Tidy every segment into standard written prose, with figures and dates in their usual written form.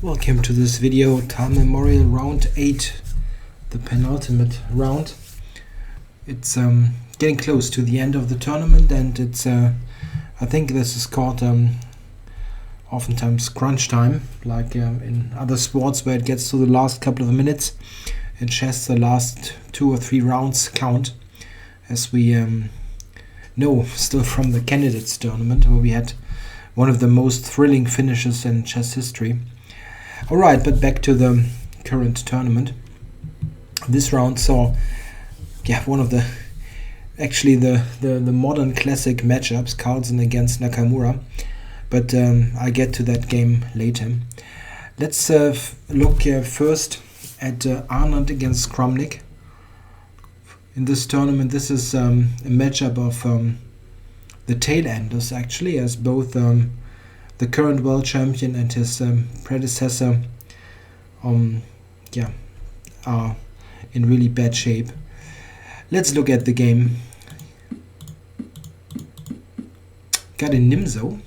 Welcome to this video, Time Memorial Round 8, the penultimate round. It's getting close to the end of the tournament, and it's I think this is called oftentimes crunch time, like in other sports where it gets to the last couple of minutes. In chess, the last 2 or 3 rounds count, as we know still from the candidates tournament, where we had one of the most thrilling finishes in chess history. Alright, but back to the current tournament. This round saw one of the modern classic matchups, Carlsen against Nakamura, but I'll get to that game later. Let's look first at Arnold against Kramnik. In this tournament, this is a matchup of the tail enders, actually, as both the current world champion and his predecessor are in really bad shape. Let's look at the game. Got a Nimzo,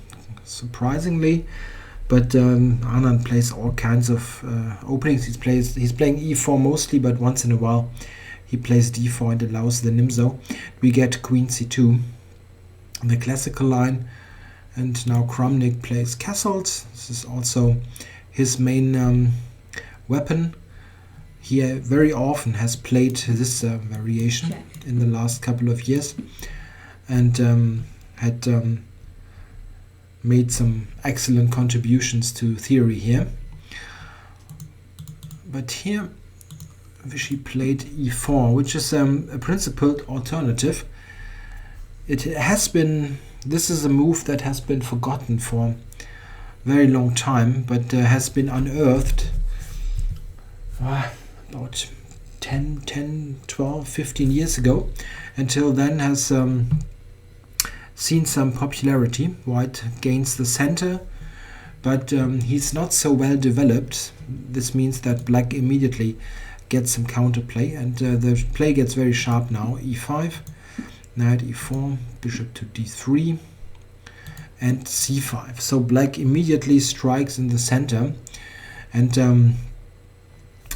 surprisingly, but Anand plays all kinds of openings. He's playing e4 mostly, but once in a while he plays d4 and allows the Nimzo. We get queen c2, the classical line. And now Kramnik plays castles. This is also his main weapon. He very often has played this variation in the last couple of years, and had made some excellent contributions to theory here. But here Vishy played e4, which is a principled alternative. It has been... This is a move that has been forgotten for a very long time, but has been unearthed about 10, 12, 15 years ago. Until then has seen some popularity. White gains the center, but he's not so well developed. This means that black immediately gets some counterplay, and the play gets very sharp now. e5. Knight e4, bishop to d3, and c5. So black immediately strikes in the center, and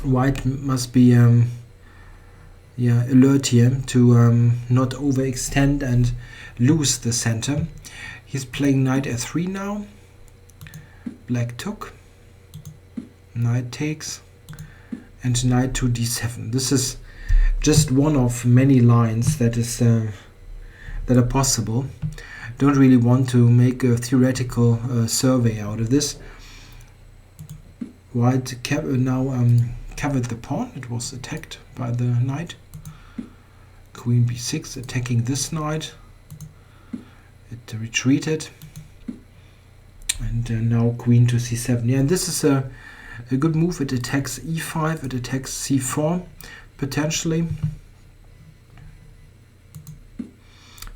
white must be alert here to not overextend and lose the center. He's playing knight f3 now. Black took, knight takes, and knight to d7. This is just one of many lines that is that are possible. Don't really want to make a theoretical survey out of this. White now covered the pawn. It was attacked by the knight. Queen b6 attacking this knight. It retreated, and now queen to c7. Yeah, and this is a good move. It attacks e5. It attacks c4 potentially.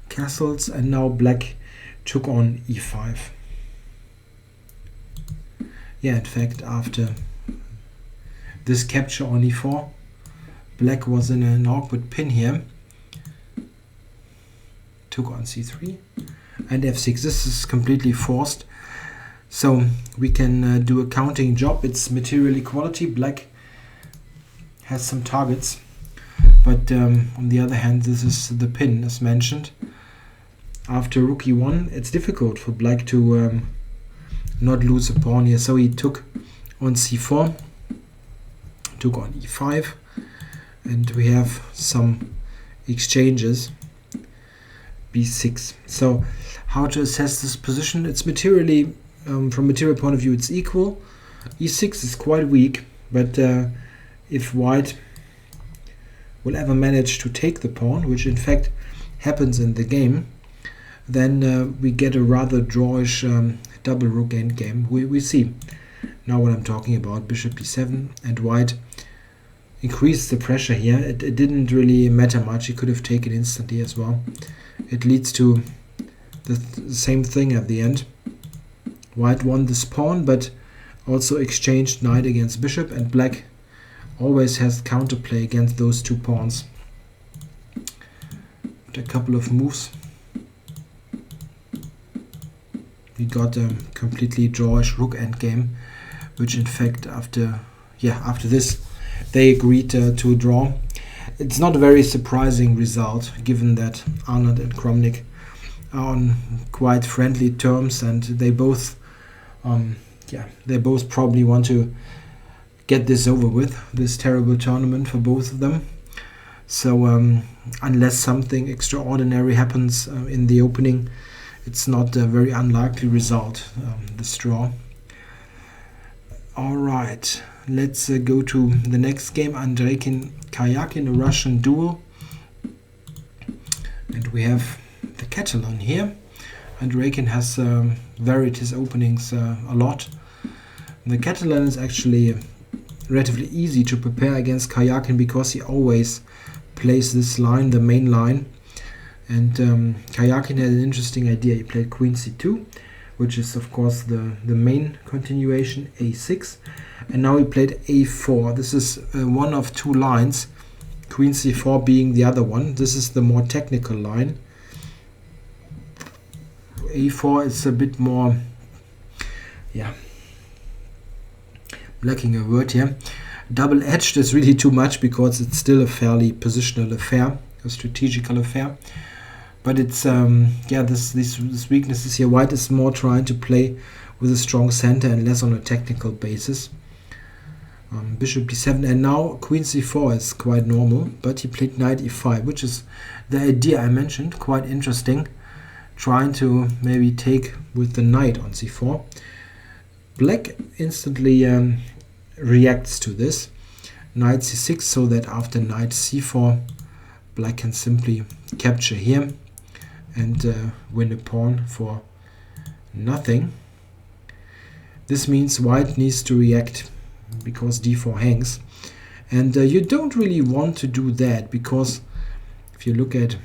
Castles, and now black took on e5. Yeah, in fact, after this capture on e4, black was in an awkward pin here. Took on c3 and f6. This is completely forced, so we can do a counting job. It's material equality. Black has some targets, but on the other hand, this is the pin as mentioned. After rook e1, it's difficult for black to not lose a pawn here. So he took on c4, took on e5, and we have some exchanges. b6. So how to assess this position? It's materially, from material point of view, it's equal. e6 is quite weak, but if white will ever manage to take the pawn, which in fact happens in the game, then we get a rather drawish double rook endgame. We see now what I'm talking about. Bishop b7, and white increased the pressure here. It didn't really matter much. He could have taken instantly as well. It leads to the same thing at the end. White won this pawn, but also exchanged knight against bishop, and black always has counterplay against those two pawns. But a couple of moves. We got a completely drawish rook endgame, which in fact after this they agreed to draw. It's not a very surprising result, given that Arnold and Kramnik are on quite friendly terms, and they both probably want to get this over with, this terrible tournament for both of them. So unless something extraordinary happens in the opening, it's not a very unlikely result, this draw. Alright, let's go to the next game, Andreikin Karjakin, a Russian duel. And we have the Catalan here. Andreikin has varied his openings a lot. The Catalan is actually relatively easy to prepare against Karjakin because he always plays this line, the main line. And Karjakin had an interesting idea. He played Queen c2, which is of course the main continuation, a6. And now he played a4. This is one of two lines, Queen c4 being the other one. This is the more technical line. a4 is a bit more, lacking a word here. Double-edged is really too much because it's still a fairly positional affair, a strategical affair. But it's these weaknesses here. White is more trying to play with a strong center and less on a technical basis. Bishop d7, and now Queen c4 is quite normal, but he played Knight e5, which is the idea I mentioned, quite interesting. Trying to maybe take with the knight on c4. Black instantly reacts to this. Knight c6, so that after knight c4, black can simply capture here and win a pawn for nothing. This means white needs to react because d4 hangs. And you don't really want to do that, because if you look at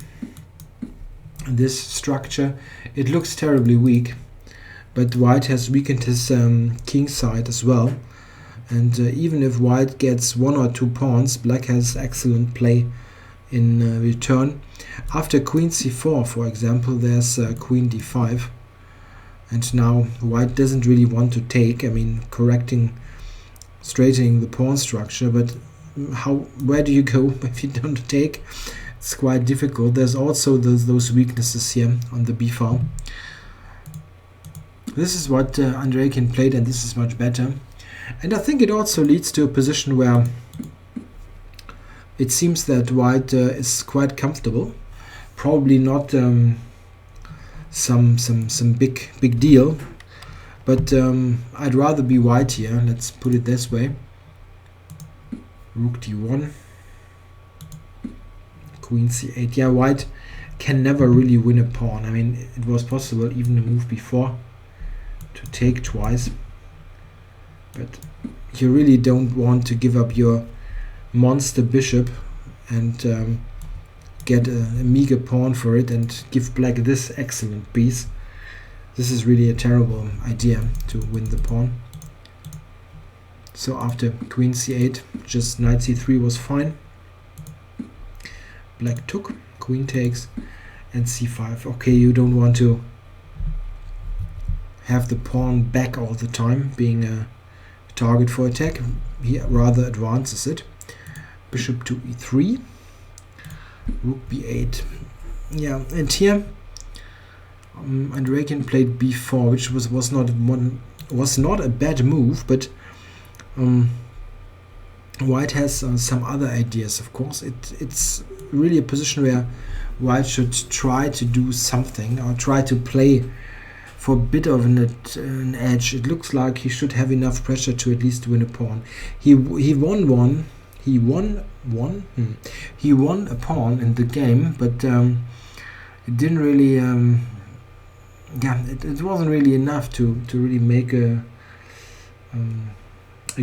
this structure, it looks terribly weak. But white has weakened his king side as well. And even if white gets one or two pawns, black has excellent play in return. After queen c4, for example, there's queen d5. And now white doesn't really want to take, I mean, straightening the pawn structure, but where do you go if you don't take? It's quite difficult. There's also those weaknesses here on the b file. This is what Andreikin played, and this is much better. And I think it also leads to a position where it seems that white is quite comfortable. Probably not some big deal, but I'd rather be white here. Let's put it this way. Rook d1, Queen c8. Yeah, white can never really win a pawn. I mean, it was possible even a move before to take twice, but you really don't want to give up your monster bishop and get a meager pawn for it and give black this excellent piece. This is really a terrible idea to win the pawn. So after queen c8, just knight c3 was fine. Black took, queen takes, and c5. Okay, you don't want to have the pawn back all the time, being a target for attack. He rather advances it. Bishop to e3, rook b8. Yeah, and here Andreikin played b4, which was not a bad move, but white has some other ideas. Of course, it's really a position where white should try to do something or try to play for a bit of an edge. It looks like he should have enough pressure to at least win a pawn. He won a pawn in the game, but it didn't really it wasn't really enough to really make a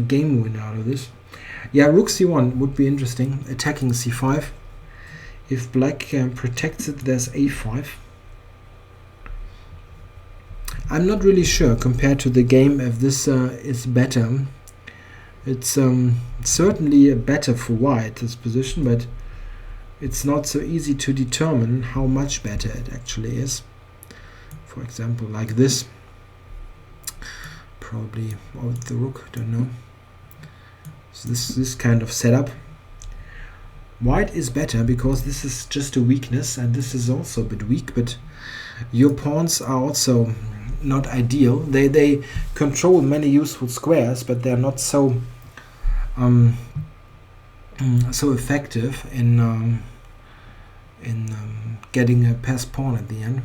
game win out of this. Yeah, rook c1 would be interesting, attacking c5. If black protects it, there's a5. I'm not really sure compared to the game if this is better. It's certainly better for white, this position, but it's not so easy to determine how much better it actually is. For example, like this. probably, or with the rook, don't know. So this kind of setup. White is better because this is just a weakness, and this is also a bit weak, but your pawns are also not ideal. They control many useful squares, but they're not so so effective in getting a passed pawn at the end.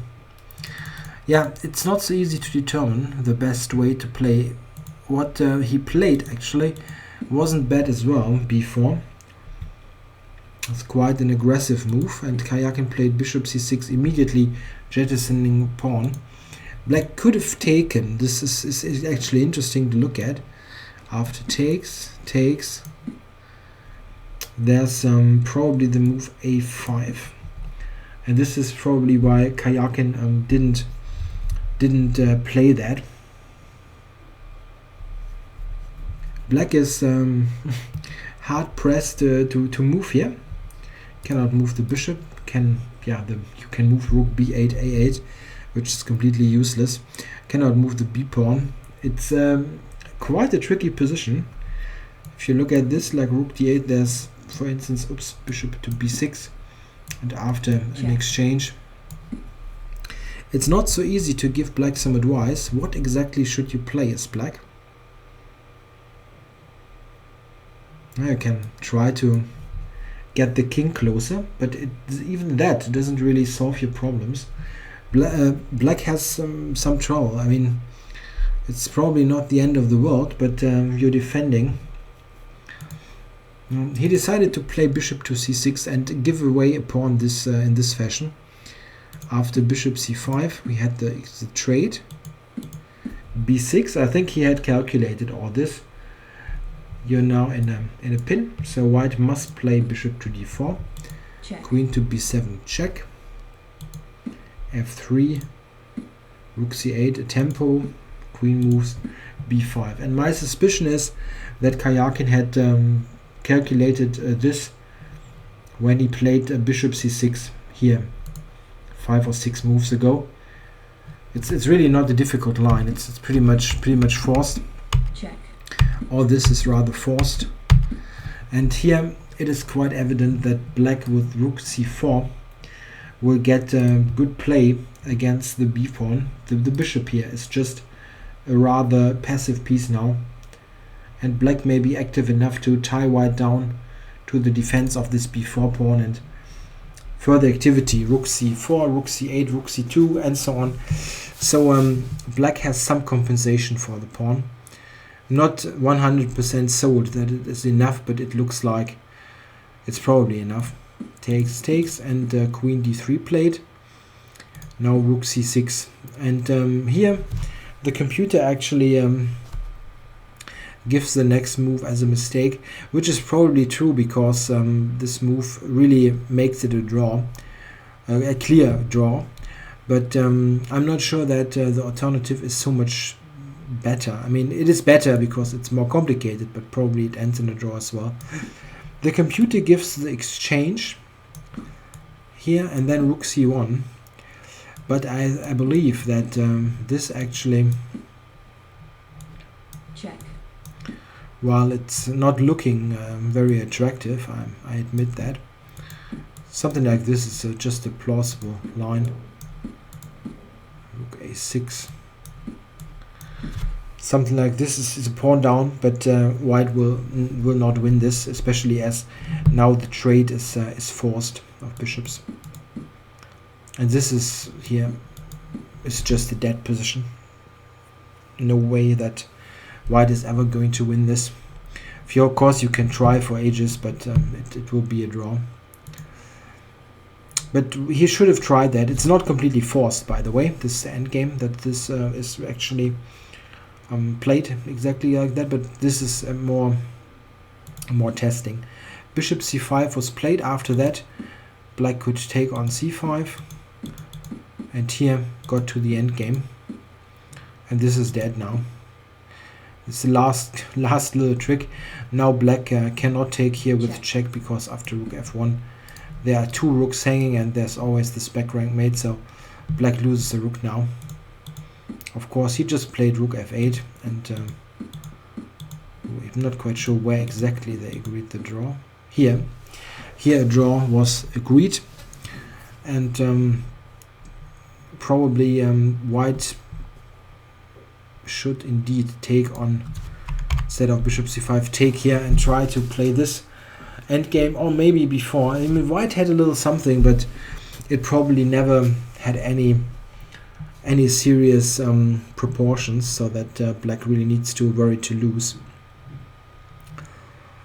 Yeah, it's not so easy to determine the best way to play. What he played actually wasn't bad as well, b4. It's quite an aggressive move, and Karjakin played bishop c6, immediately jettisoning pawn. Black could have taken. This is actually interesting to look at. After takes, there's probably the move a5, and this is probably why Karjakin didn't play that. Black is hard pressed to move here. Cannot move the bishop. You can move rook b8, a8, which is completely useless. Cannot move the b pawn. It's quite a tricky position. If you look at this, like rook d8, there's, for instance, bishop to b6, and after an exchange, it's not so easy to give black some advice. What exactly should you play as black? I can try to get the king closer, but even that doesn't really solve your problems. Black has some trouble. I mean, it's probably not the end of the world, but you're defending. He decided to play bishop to c6 and give away a pawn this in this fashion. After bishop c5, we had the trade. b6, I think he had calculated all this. You're now in a pin, so white must play bishop to d4. Check. Queen to b7, check. f3, rook c8, a tempo, queen moves b5. And my suspicion is that Karjakin had calculated this when he played bishop c6 here 5 or 6 moves ago. It's really not a difficult line. It's pretty much forced. Check. All this is rather forced, and here it is quite evident that black with rook c4 will get good play against the b pawn. The bishop here is just a rather passive piece now, and black may be active enough to tie white down to the defense of this b4 pawn, and further activity, rook c4, rook c8, rook c2, and so on. So black has some compensation for the pawn. Not 100% sold that it is enough, but it looks like it's probably enough. Takes, and queen d3 played. Now rook c6, and here the computer actually gives the next move as a mistake, which is probably true because this move really makes it a draw, a clear draw. But I'm not sure that the alternative is so much better. I mean, it is better because it's more complicated, but probably it ends in a draw as well. The computer gives the exchange here and then rook c1, but I believe that this actually, check, while it's not looking very attractive, I admit that, something like this is just a plausible line. Rook a6. Something like this is a pawn down, but white will not win this, especially as now the trade is forced of bishops. And this is here is just a dead position. No way that white is ever going to win this. Of course, you can try for ages, but it will be a draw. But he should have tried that. It's not completely forced, by the way, this endgame, that this is actually played exactly like that, but this is more testing. Bishop c5 was played. After that, black could take on c5, and here got to the end game, and this is dead now. It's the last little trick. Now black cannot take here with check, because after rook f1 there are 2 rooks hanging, and there's always this back rank mate, so black loses the rook now. Of course, he just played rook f8, and I'm not quite sure where exactly they agreed the draw. Here a draw was agreed, and probably white should indeed take on, instead of bishop c5, take here and try to play this endgame, or maybe before. I mean, white had a little something, but it probably never had any serious proportions, so that black really needs to worry to lose.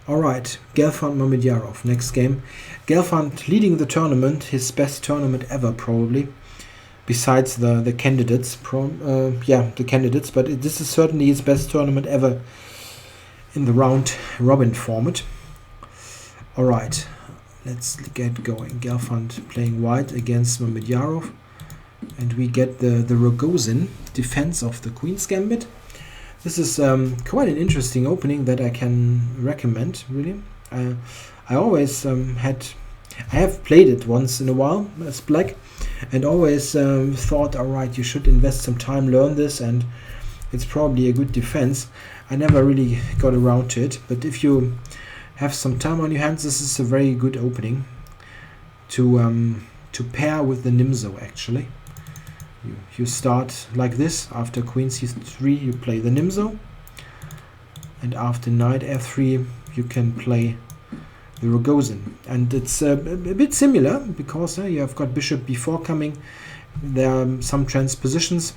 Alright, Gelfand Mamedyarov, next game. Gelfand leading the tournament, his best tournament ever probably, besides the candidates. The candidates, but this is certainly his best tournament ever in the round robin format. Alright, let's get going. Gelfand playing white against Mamedyarov, and we get the Rogozin defense of the Queen's Gambit. This is quite an interesting opening that I can recommend, really. I always I have played it once in a while as black, and always thought, alright, you should invest some time, learn this, and it's probably a good defense. I never really got around to it, but if you have some time on your hands, this is a very good opening to pair with the Nimzo, actually. You start like this. After queen c3 you play the Nimzo, and after knight f3 you can play the Rogozin, and it's a bit similar because you have got bishop b4 coming. There are some transpositions.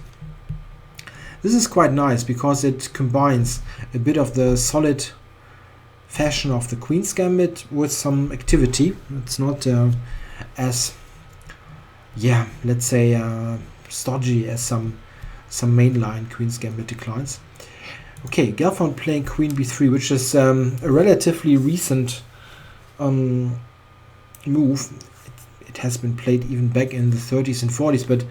This is quite nice because it combines a bit of the solid fashion of the Queen's Gambit with some activity. It's not as, let's say, stodgy as some mainline Queen's Gambit declines. Okay, Gelfand playing queen b3, which is a relatively recent move. It has been played even back in the 30s and 40s, but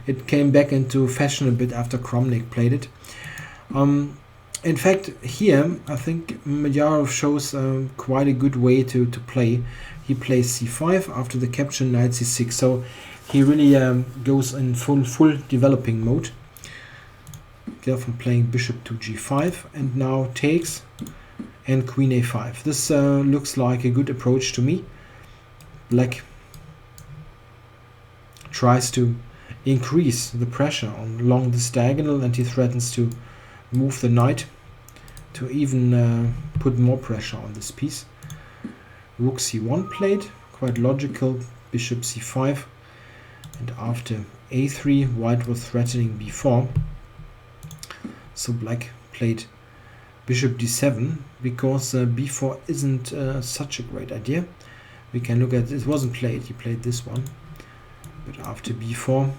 it came back into fashion a bit after Kramnik played it. In fact, here I think Mamedyarov shows quite a good way to play. He plays c5 after the capture, knight c6, so he really goes in full developing mode. Gelfand playing bishop to g5, and now takes, and queen a5. This looks like a good approach to me. Black tries to increase the pressure along this diagonal, and he threatens to move the knight to even put more pressure on this piece. Rook c1 played, quite logical. Bishop c5, and after a3 white was threatening b4, so black played bishop d7 because b4 isn't such a great idea. We can look at it wasn't played, he played this one, but after b4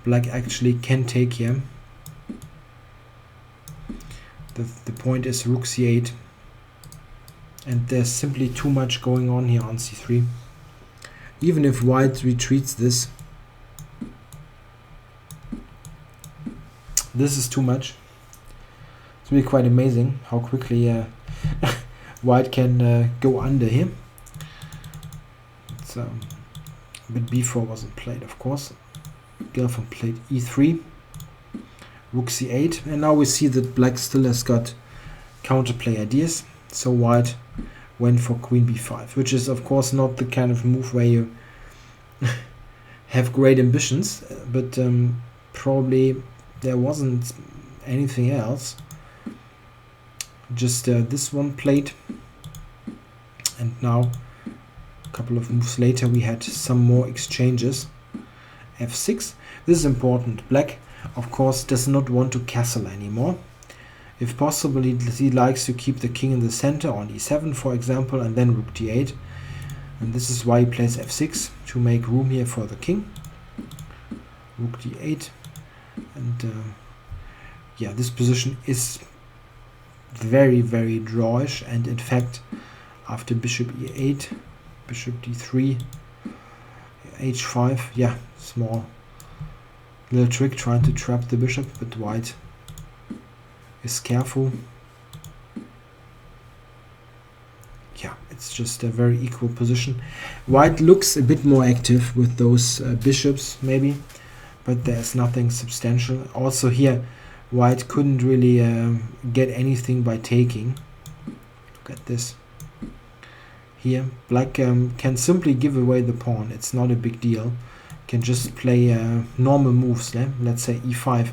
black actually can take here. The point is rook c8, and there's simply too much going on here on c3. Even if white retreats this is too much. It's really quite amazing how quickly white can go under here. But b4 wasn't played, of course. Gelfand played e3, rook c8, and now we see that black still has got counterplay ideas. So white went for queen b5, which is of course not the kind of move where you have great ambitions, but probably there wasn't anything else. Just this one played, and now a couple of moves later we had some more exchanges. f6. This is important. Black of course does not want to castle anymore. If possible, he likes to keep the king in the center on e7, for example, and then rook d8. And this is why he plays f6, to make room here for the king. Rook d8. And this position is very, very drawish. And in fact, after bishop e8, bishop d3, h5, small little trick trying to trap the bishop, but white is careful. It's just a very equal position. White looks a bit more active with those bishops maybe, but there's nothing substantial. Also here, white couldn't really get anything by taking. Look at this. Here, black can simply give away the pawn. It's not a big deal. Can just play normal moves. Let's say e5.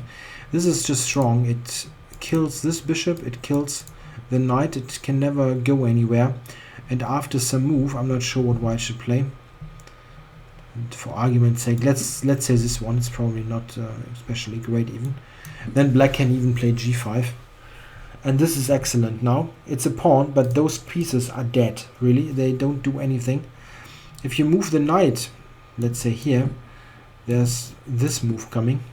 This is just strong. It kills this bishop. It kills the knight. It can never go anywhere. And after some move, I'm not sure what white should play. And for argument's sake, let's say this one. It's probably not especially great even. Then black can even play g5. And this is excellent now. It's a pawn, but those pieces are dead, really. They don't do anything. If you move the knight, let's say here, there's this move coming.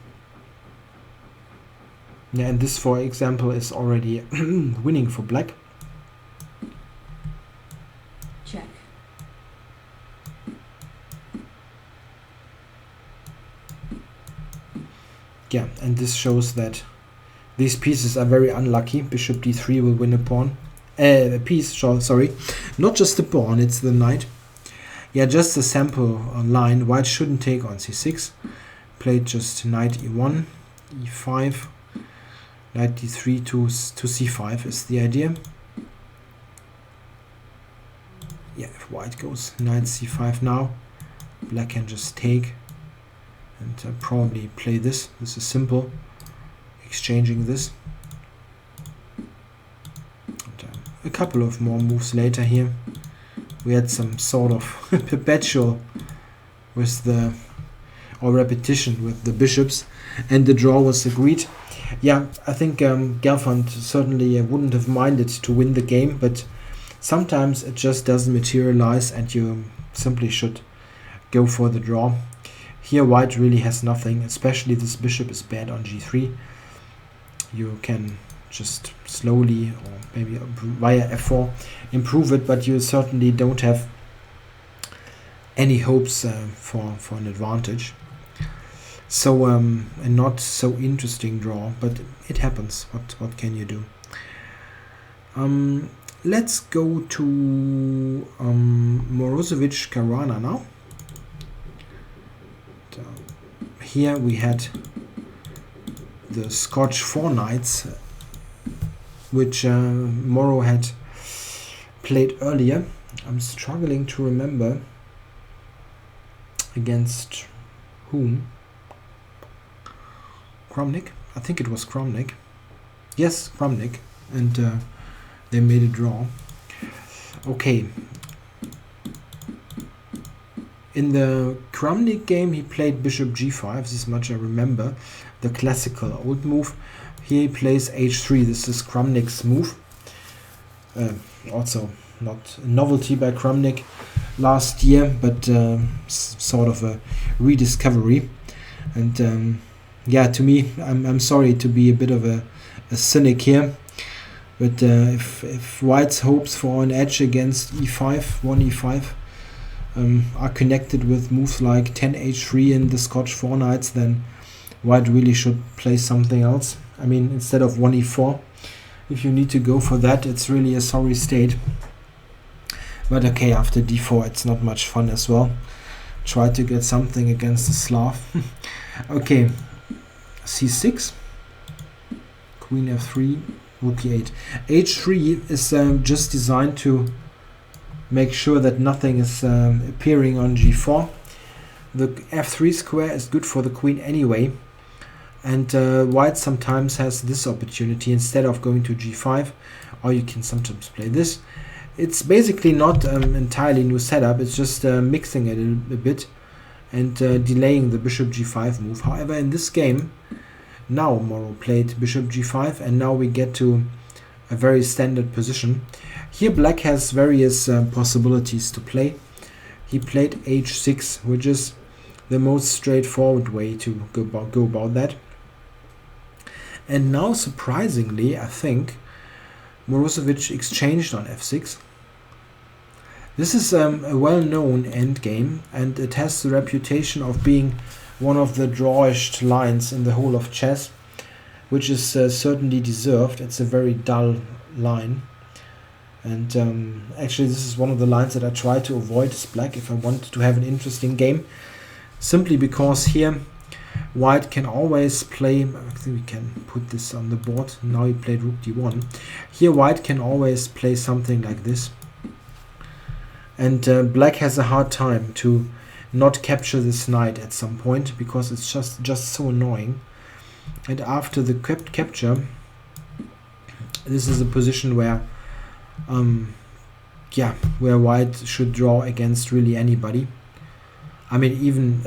Yeah, and this, for example, is already winning for black. Check. Yeah, and this shows that these pieces are very unlucky. Bishop d3 will win a pawn. A piece, sorry. Not just the pawn, it's the knight. Yeah, just a sample line. White shouldn't take on c6. Played just knight e1, e5, knight d3 to c5 is the idea. Yeah, if white goes knight c5 now, black can just take and probably play this. This is simple. Exchanging this. And, a couple of more moves later here. We had some sort of perpetual with the, or repetition with the bishops, and the draw was agreed. Yeah, I think Gelfand certainly wouldn't have minded to win the game, but sometimes it just doesn't materialize and you simply should go for the draw. Here white really has nothing, especially this bishop is bad on g3. You can just slowly, or maybe via f4, improve it, but you certainly don't have any hopes for an advantage. So a not so interesting draw, but it happens. What can you do? Let's go to Morozevich Caruana now. Here we had the Scotch 4 Knights, which Moro had played earlier. I'm struggling to remember against whom. Kramnik? I think it was Kramnik. Yes, Kramnik. And they made a draw. Okay. In the Kramnik game, he played bishop g5. This much I remember. The classical old move. Here he plays h3. This is Kramnik's move. Also not a novelty by Kramnik last year, but sort of a rediscovery. And yeah, to me, I'm sorry to be a bit of a cynic here, but if White's hopes for an edge against e5, 1e5, are connected with moves like 10h3 in the Scotch 4 Knights, then White really should play something else. I mean, instead of 1e4, if you need to go for that, it's really a sorry state. But okay, after d4 it's not much fun as well. Try to get something against the Slav. Okay, c6, queen f3, rook e8. h3 is just designed to make sure that nothing is appearing on g4. The f3 square is good for the queen anyway, and White sometimes has this opportunity instead of going to g5, or you can sometimes play this. It's basically not entirely new setup, it's just mixing it a bit and delaying the bishop g5 move. However, in this game, now Moro played bishop g5, and now we get to a very standard position. Here black has various possibilities to play. He played h6, which is the most straightforward way to go about that. And now, surprisingly, I think Morozevich exchanged on f6. This is a well-known endgame, and it has the reputation of being one of the drawish lines in the whole of chess, which is certainly deserved. It's a very dull line. And actually this is one of the lines that I try to avoid as black if I want to have an interesting game. Simply because here white can always play, I think we can put this on the board, now he played rook d1. Here white can always play something like this. And black has a hard time to not capture this knight at some point, because it's just so annoying. And after the capture, this is a position where where white should draw against really anybody. I mean, even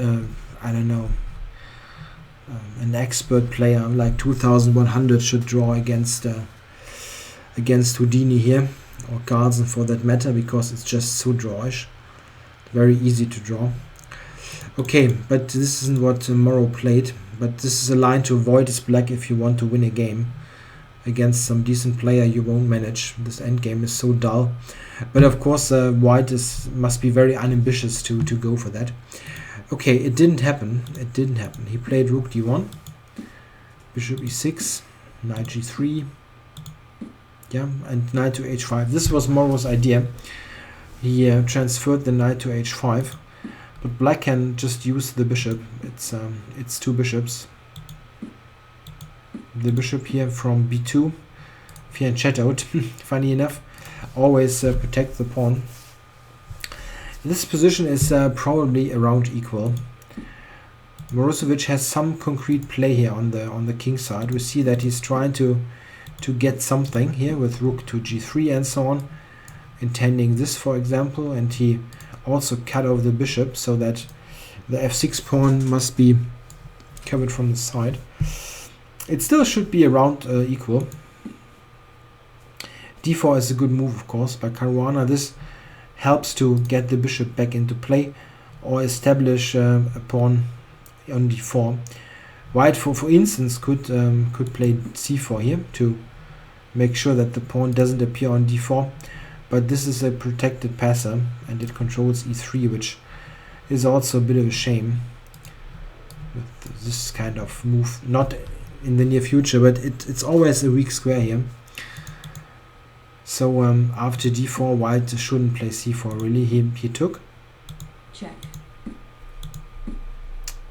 I don't know, an expert player like 2100 should draw against Houdini here, or Carlsen for that matter, because it's just so drawish, very easy to draw. Okay, but this isn't what Morrow played, but this is a line to avoid as black if you want to win a game against some decent player. You won't manage. This endgame is so dull. But of course white must be very unambitious to go for that. Okay, it didn't happen. It didn't happen. He played rook d1, bishop e6, knight g3, yeah, and knight to h5. This was Morrow's idea. He transferred the knight to h5, but black can just use the bishop. It's two bishops. The bishop here from b2, here in shadowed, funny enough, always protect the pawn. This position is probably around equal. Morozovich has some concrete play here on the king side. We see that he's trying to get something here with rook to g3 and so on, intending this, for example, and he also cut off the bishop so that the f6 pawn must be covered from the side. It still should be around equal. d4 is a good move, of course, by Caruana. This helps to get the bishop back into play or establish a pawn on d4. White, for instance, could play c4 here to make sure that the pawn doesn't appear on d4, but this is a protected passer and it controls e3, which is also a bit of a shame with this kind of move. Not in the near future, but it's always a weak square here. So after d4, white shouldn't play c4 really. He took. Check.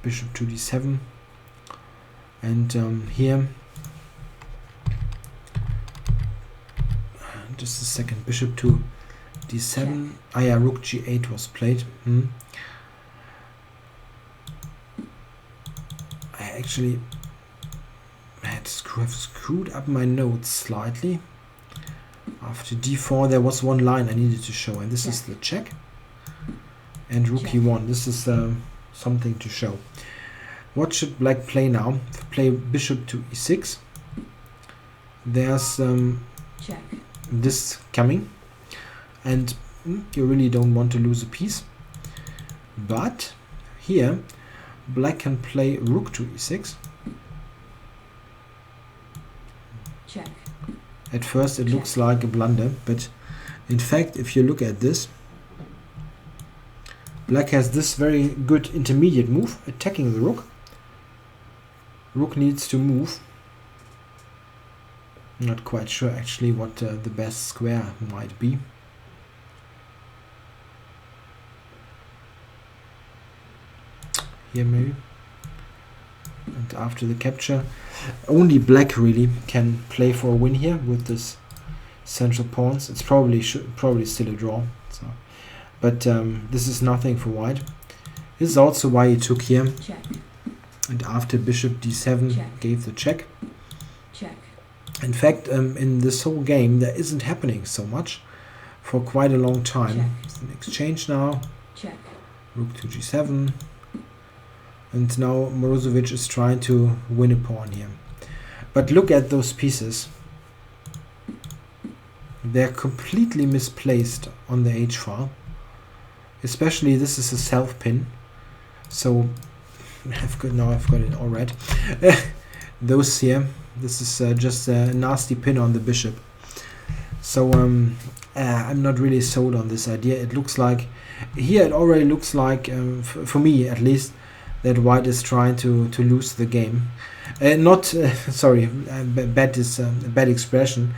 Bishop to d7. And here, just a second, bishop to d7. Check. Ah yeah, rook g8 was played. I actually had screwed up my notes slightly. After d4 there was one line I needed to show, and this is the check. And rook e1, this is something to show. What should black play now? Play bishop to e6. There's check. This coming, and you really don't want to lose a piece. But here black can play rook to e6. Check. At first it looks like a blunder, but in fact if you look at this, black has this very good intermediate move, attacking the rook. Rook needs to move. Not quite sure actually what the best square might be. Here maybe. And after the capture, only black really can play for a win here with this central pawns. It's probably still a draw. So, but this is nothing for white. This is also why he took here. Check. And after bishop d7 Check. gave the check. Check. In fact, in this whole game there isn't happening so much for quite a long time. Check. It's an exchange now. Check. Rook to g7. And now Morozovich is trying to win a pawn here. But look at those pieces. They're completely misplaced on the h-file. Especially this is a self pin. So I've got it all right. Those here, this is just a nasty pin on the bishop. So I'm not really sold on this idea. It looks like, here it already looks like, for me at least, that white is trying to lose the game. Sorry, bad expression.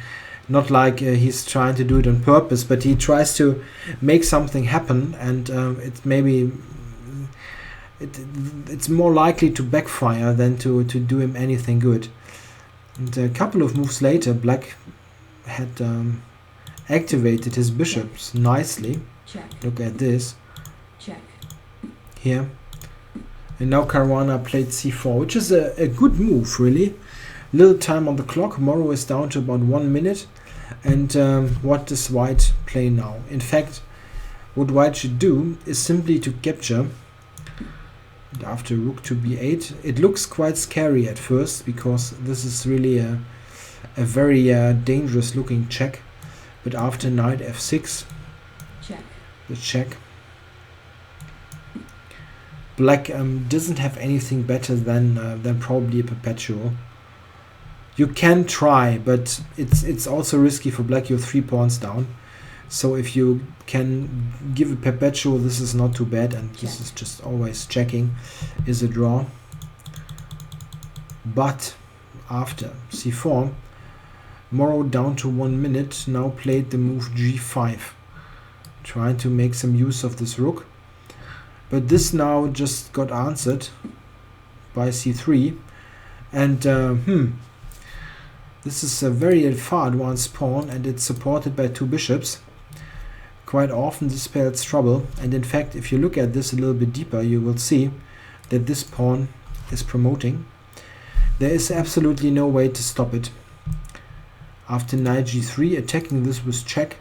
Not like he's trying to do it on purpose, but he tries to make something happen, and it's more likely to backfire than to do him anything good. And a couple of moves later, black had activated his bishops nicely. Check. Look at this Check. here. And now Caruana played c4, which is a good move, really. Little time on the clock. Morrow is down to about 1 minute. And what does white play now? In fact, what white should do is simply to capture. And after rook to b8, it looks quite scary at first, because this is really a very dangerous looking check. But after knight f6, Check. the check, black doesn't have anything better than probably a perpetual. You can try, but it's also risky for black. You're 3 pawns down. So if you can give a perpetual, this is not too bad, and this is just always checking, is a draw. But after c4, Morrow down to 1 minute, now played the move g5, trying to make some use of this rook. But this now just got answered by c3, and this is a very far advanced pawn, and it's supported by 2 bishops. Quite often this spells trouble, and in fact, if you look at this a little bit deeper, you will see that this pawn is promoting. There is absolutely no way to stop it. After knight g3, attacking this with check,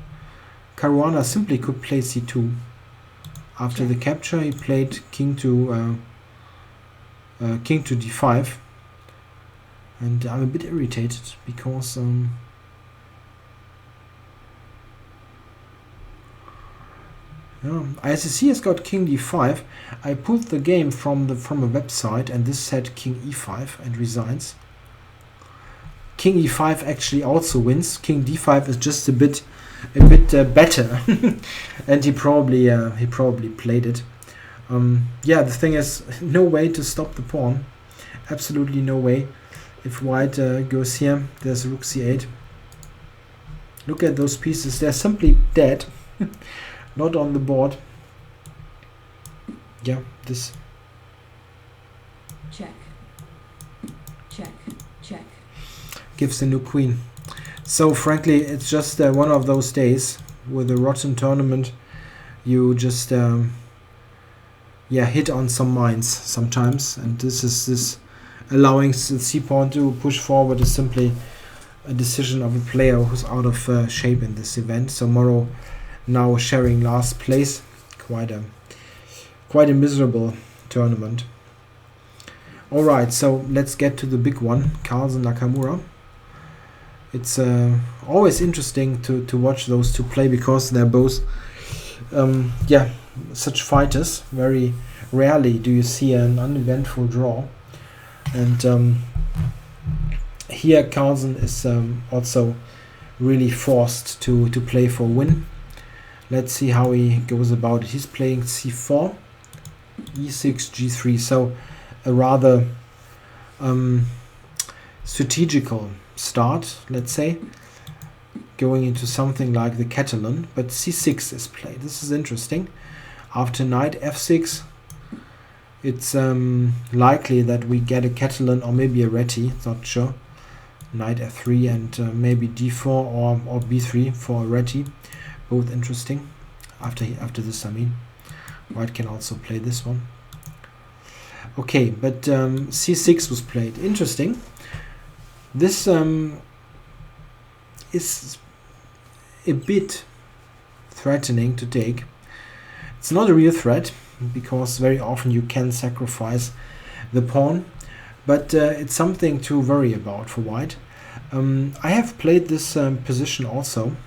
Caruana simply could play c2. After the capture, he played king to d5, and I'm a bit irritated because ICC has got king d5. I pulled the game from a website, and this said king e5 and resigns. King e5 actually also wins. King d5 is just a bit better, and he probably played it. Yeah, the thing is, no way to stop the pawn. Absolutely no way. If white goes here, there's rook c8. Look at those pieces. They're simply dead. Not on the board. Yeah, this. Check. Check. Check. Gives the new queen. So frankly, it's just one of those days with a rotten tournament. You just hit on some mines sometimes, and this allowing the c-pawn to push forward is simply a decision of a player who's out of shape in this event. So Morrow now sharing last place. Quite a miserable tournament. All right, so let's get to the big one, Carlsen Nakamura. It's always interesting to watch those two play, because they're both such fighters. Very rarely do you see an uneventful draw, and here Carlsen is also really forced to play for a win. Let's see how he goes about it. He's playing c4, e6, g3, so a rather strategical start, let's say, going into something like the Catalan, but c6 is played. This is interesting. After knight f6, it's likely that we get a Catalan or maybe a Reti, not sure. Knight f3 and maybe d4 or b3 for a Reti. Both interesting. After this, I mean, white can also play this one. Okay, but c6 was played. Interesting. This is a bit threatening to take. It's not a real threat, because very often you can sacrifice the pawn, but it's something to worry about for white. I have played this position also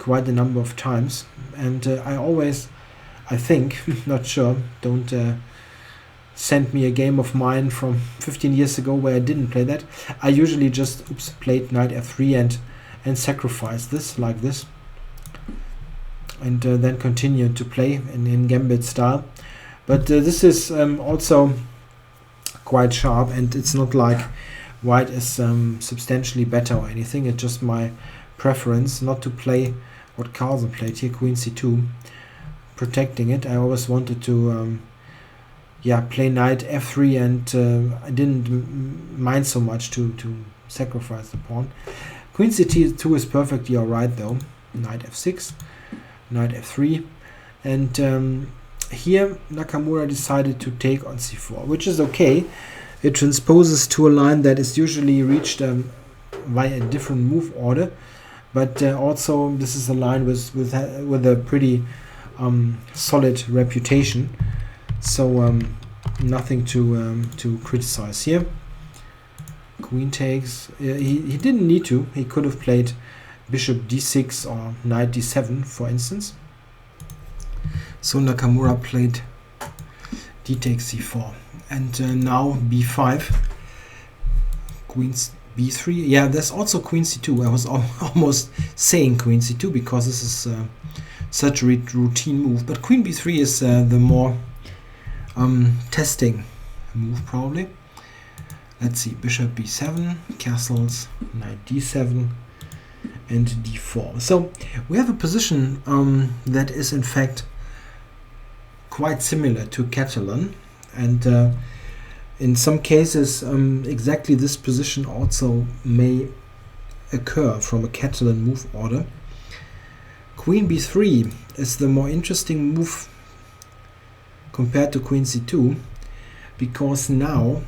quite a number of times, and I think, not sure, don't send me a game of mine from 15 years ago where I didn't play that. I usually just played knight f3 and sacrificed this like this, and then continued to play in gambit style. But this is also quite sharp, and it's not like white is substantially better or anything. It's just my preference not to play what Carlsen played here, queen c2, protecting it. I always wanted to yeah, play knight f3, and I didn't mind so much to sacrifice the pawn. Queen c2 is perfectly alright though. Knight f6, knight f3, and here Nakamura decided to take on c4, which is okay. It transposes to a line that is usually reached via a different move order, but also this is a line with a pretty solid reputation, so nothing to criticize here. Queen takes. He didn't need to. He could have played bishop d6 or knight d7, for instance. So Nakamura played d takes c4, and now b5, queen b3. Yeah, there's also queen c2. I was almost saying queen c2 because this is such a routine move, but queen b3 is the more testing move probably. Let's see, bishop b7, castles, knight d7, and d4. So we have a position that is in fact quite similar to Catalan, and in some cases exactly this position also may occur from a Catalan move order. Queen b3 is the more interesting move compared to queen c2, because now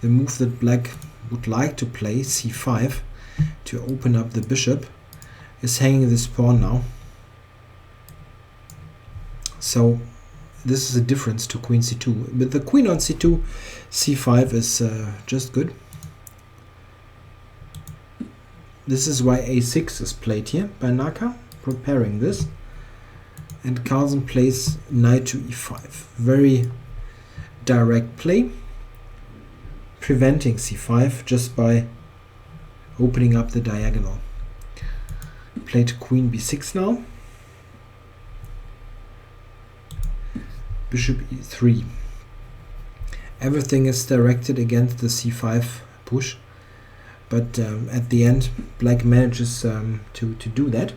the move that black would like to play, c5, to open up the bishop, is hanging this pawn now. So this is a difference to queen c2. With the queen on c2, c5 is just good. This is why a6 is played here by Naka, preparing this. And Carlsen plays knight to e5. Very direct play, preventing c5 just by opening up the diagonal. Played queen b6 now. Bishop e3. Everything is directed against the c5 push, but at the end black manages to do that.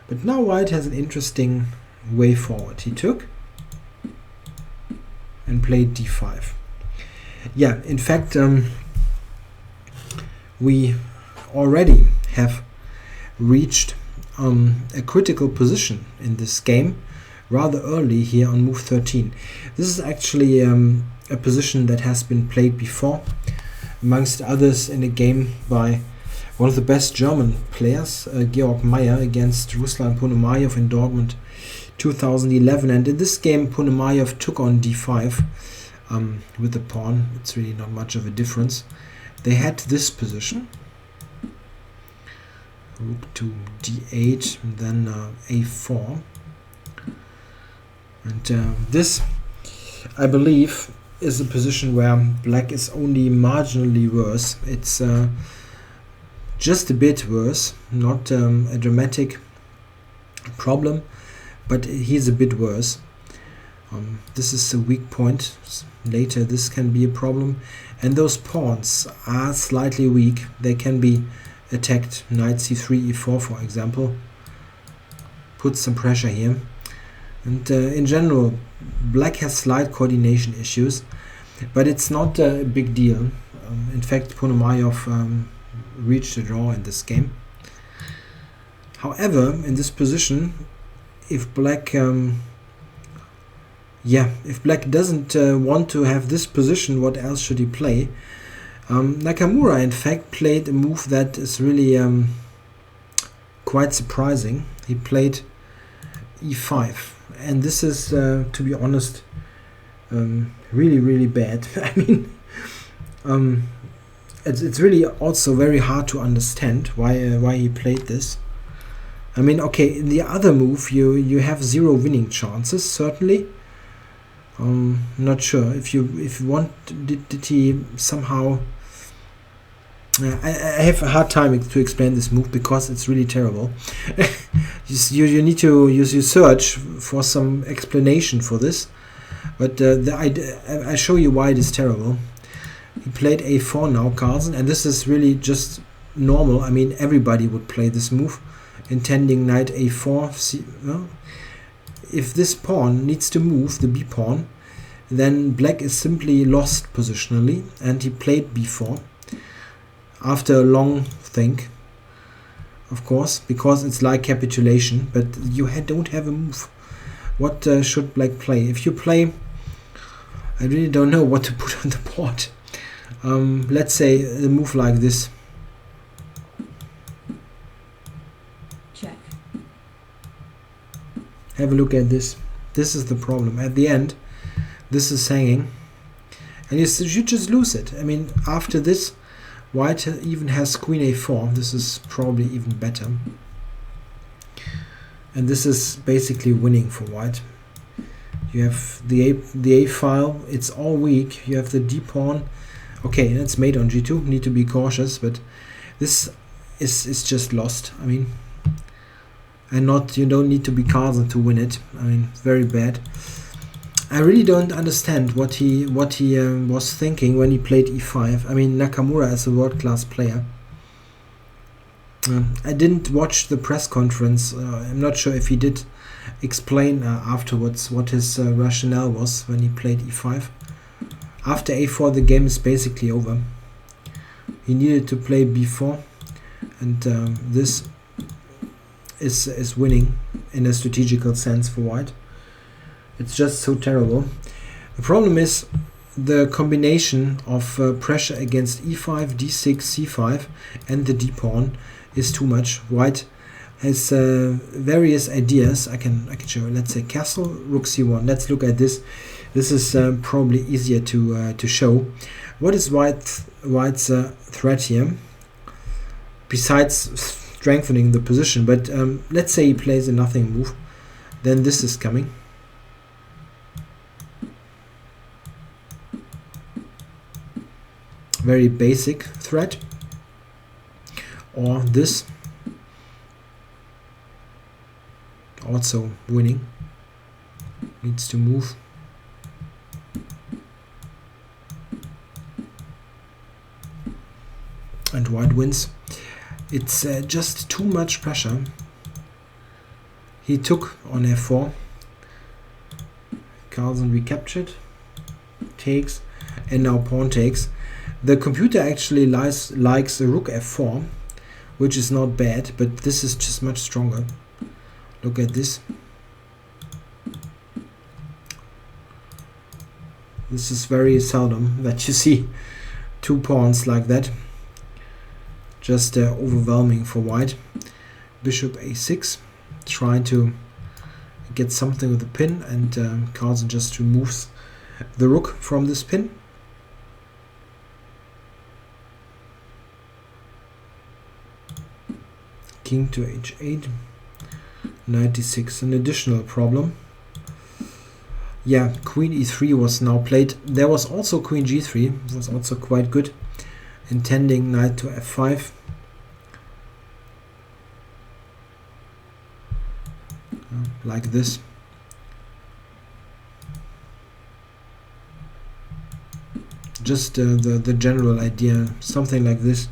But now white has an interesting way forward. He took and played d5. Yeah, in fact we already have reached a critical position in this game rather early here on move 13. This is actually a position that has been played before, amongst others in a game by one of the best German players, Georg Meyer, against Ruslan Ponomarev in Dortmund 2011. And in this game Ponomarev took on d5 with the pawn. It's really not much of a difference. They had this position, rook to d8, and then a4. And this, I believe, is a position where black is only marginally worse. It's just a bit worse, not a dramatic problem, but he's a bit worse. This is a weak point. Later this can be a problem, and those pawns are slightly weak. They can be attacked. Knight c3, e4, for example, put some pressure here. And in general, black has slight coordination issues, but it's not a big deal. In fact, Ponomarev reached a draw in this game. However, in this position, if black if black doesn't want to have this position, what else should he play? Nakamura in fact played a move that is really quite surprising. He played e5, and this is to be honest really bad. I mean, it's really also very hard to understand why he played this. I mean, okay, in the other move you have zero winning chances, certainly. Not sure if you want, did he somehow I have a hard time to explain this move because it's really terrible. you need to you search for some explanation for this, but I show you why it is terrible. He played a4 now, Carlsen, and this is really just normal. I mean, everybody would play this move, intending knight a4. If this pawn needs to move, the b pawn, then black is simply lost positionally, and he played b4 after a long think, of course, because it's like capitulation, but you don't have a move. What should black play? If you play, I really don't know what to put on the board. Let's say a move like this. Check. Have a look at this. This is the problem. At the end, this is hanging, and you just lose it. I mean, after this, white even has queen a4. This is probably even better. And this is basically winning for white. You have the a file. It's all weak. You have the d pawn. Okay, it's mate on g2. Need to be cautious, but this is just lost. I mean, and you don't need to be Carlsen to win it. I mean, very bad. I really don't understand what he was thinking when he played e5. I mean, Nakamura is a world-class player. I didn't watch the press conference. I'm not sure if he did explain afterwards what his rationale was when he played e5. After a4, the game is basically over. He needed to play b4, and this is winning in a strategical sense for white. It's just so terrible. The problem is the combination of pressure against e5, d6, c5, and the d pawn is too much. White has various ideas. I can show you. Let's say castle, rook c1. Let's look at this. This is probably easier to show. What is white's threat here? Besides strengthening the position, but let's say he plays a nothing move. Then this is coming. Very basic threat. Or this. Also winning. Needs to move. And white wins. It's just too much pressure. He took on f4. Carlsen recaptured. Takes. And now pawn takes. The computer actually likes a rook f4, which is not bad, but this is just much stronger. Look at this. This is very seldom that you see two pawns like that. Just overwhelming for white. Bishop a6, trying to get something with the pin, and Carlsen just removes the rook from this pin. King to h8, knight d6, an additional problem. Yeah, queen e3 was now played. There was also queen g3, was also quite good, intending knight to f5. Like this. Just the general idea, something like this.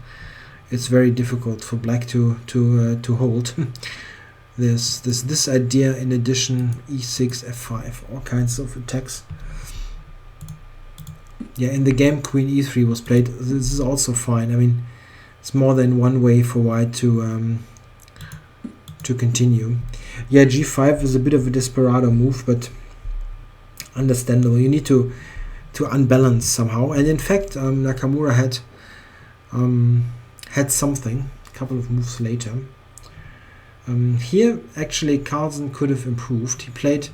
It's very difficult for black to hold. There's this idea in addition, e6, f5, all kinds of attacks. Yeah, in the game queen e3 was played. This is also fine. I mean, it's more than one way for white to continue. Yeah, g5 is a bit of a desperado move, but understandable. You need to unbalance somehow. And in fact, Nakamura had something a couple of moves later. Here actually Carlsen could have improved. He played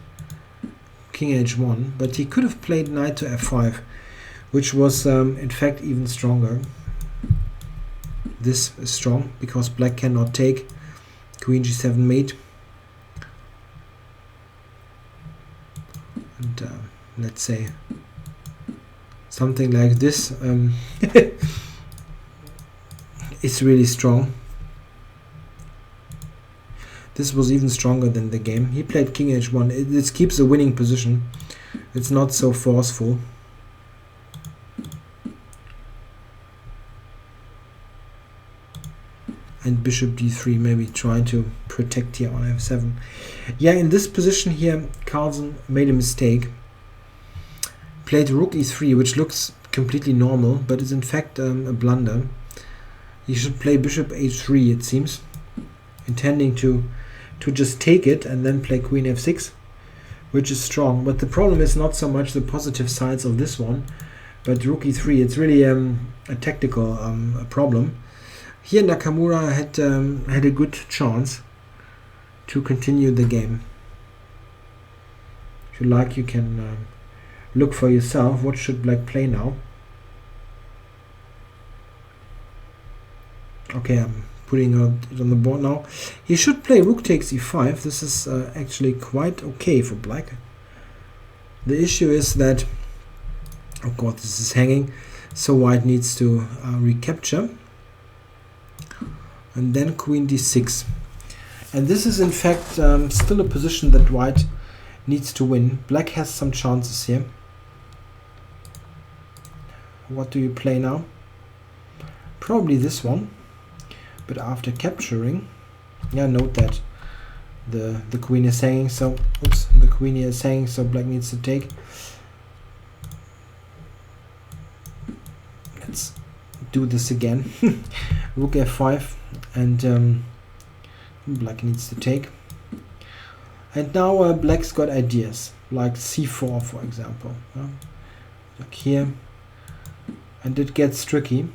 king h1, but he could have played knight to f5, which was in fact even stronger. This is strong because black cannot take. Queen g7 mate. And let's say something like this. It's really strong. This was even stronger than the game. He played king h1. This keeps a winning position. It's not so forceful. And bishop d3, maybe trying to protect here on f7. Yeah, in this position here, Carlsen made a mistake. played rook e3, which looks completely normal, but is in fact a blunder. He should play bishop h3, it seems, intending to just take it and then play queen f6, which is strong. But the problem is not so much the positive sides of this one, but rook e3. It's really a tactical problem. Here Nakamura had a good chance to continue the game. If you like, you can look for yourself. What should black play now? Okay, I'm putting it on the board now. He should play rook takes e5. This is actually quite okay for black. The issue is that, oh god, this is hanging, so white needs to recapture. And then queen d6. And this is in fact still a position that white needs to win. Black has some chances here. What do you play now? Probably this one. But after capturing, yeah, note that the queen is hanging, so oops, the queen here is hanging, so black needs to take. Let's do this again. Rook f5, and black needs to take. And now black's got ideas, like c4, for example, like here, and it gets tricky.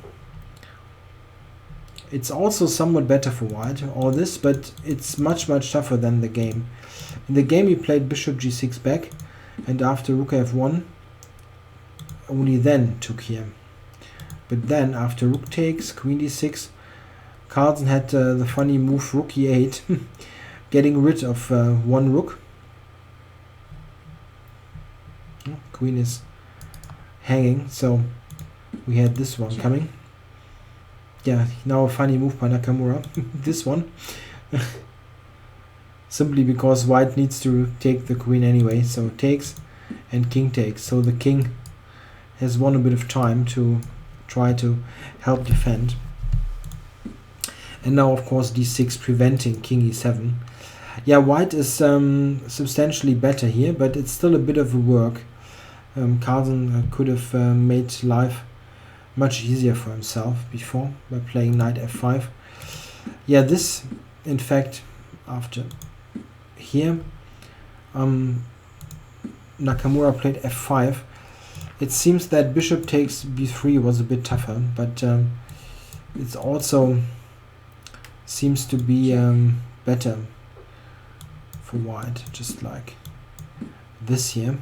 It's also somewhat better for white, all this, but it's much tougher than the game. In the game he played bishop g6 back, and after rook f1, only then took here. But then after rook takes, queen d6, Carlsen had the funny move rook e8, getting rid of one rook. Queen is hanging, so we had this one coming. Yeah, now a funny move by Nakamura. This one. Simply because white needs to take the queen anyway. So takes and king takes. So the king has won a bit of time to try to help defend. And now of course d6 preventing king e7. Yeah, white is substantially better here, but it's still a bit of a work. Carlsen could have made life much easier for himself before by playing knight f5. Yeah, this in fact after here Nakamura played f5. It seems that bishop takes b3 was a bit tougher, but it also seems to be better for white, just like this here.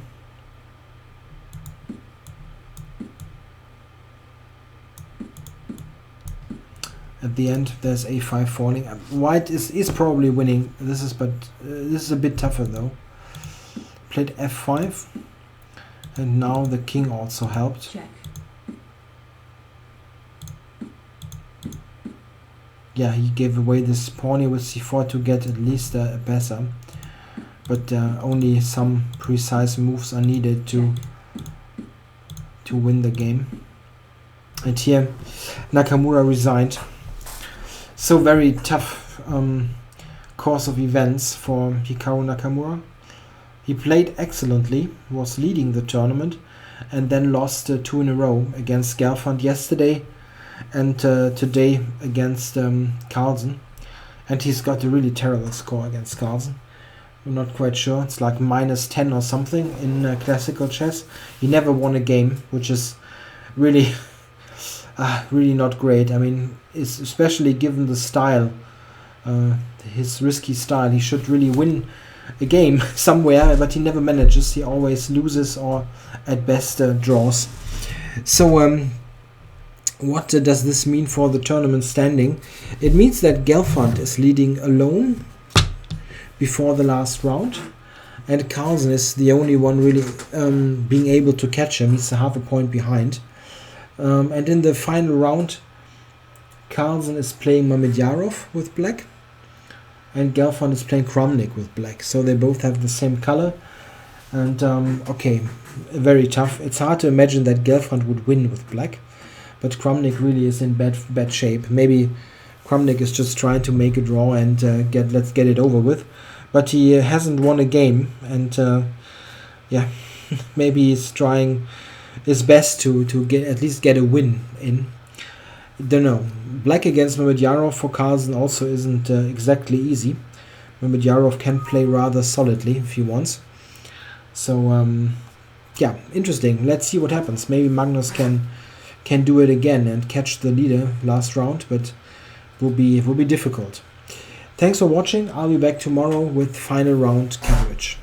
At the end, there's a5 falling. White is probably winning. This is a bit tougher though. Played f5, and now the king also helped. Check. Yeah, he gave away this pawn here with c4 to get at least a better, but only some precise moves are needed to win the game. And here, Nakamura resigned. So very tough course of events for Hikaru Nakamura. He played excellently, was leading the tournament, and then lost 2 in a row against Gelfand yesterday and today against Carlsen. And he's got a really terrible score against Carlsen. I'm not quite sure. It's like -10 or something in classical chess. He never won a game, which is really really not great. I mean, especially given the style, his risky style, he should really win a game somewhere, but he never manages. He always loses or at best draws. So what does this mean for the tournament standing? It means that Gelfand is leading alone before the last round, and Carlsen is the only one really being able to catch him. He's half a point behind. And in the final round, Carlsen is playing Mamedyarov with black, and Gelfand is playing Kramnik with black. So they both have the same color. And okay, very tough. It's hard to imagine that Gelfand would win with black, but Kramnik really is in bad shape. Maybe Kramnik is just trying to make a draw and let's get it over with. But he hasn't won a game, and yeah, Maybe he's trying his best to get at least get a win in. Don't know. Black against Mamedyarov for Carlsen also isn't exactly easy. Mamedyarov can play rather solidly if he wants. So yeah, interesting. Let's see what happens. Maybe Magnus can do it again and catch the leader last round, but it will be difficult. Thanks for watching. I'll be back tomorrow with final round coverage.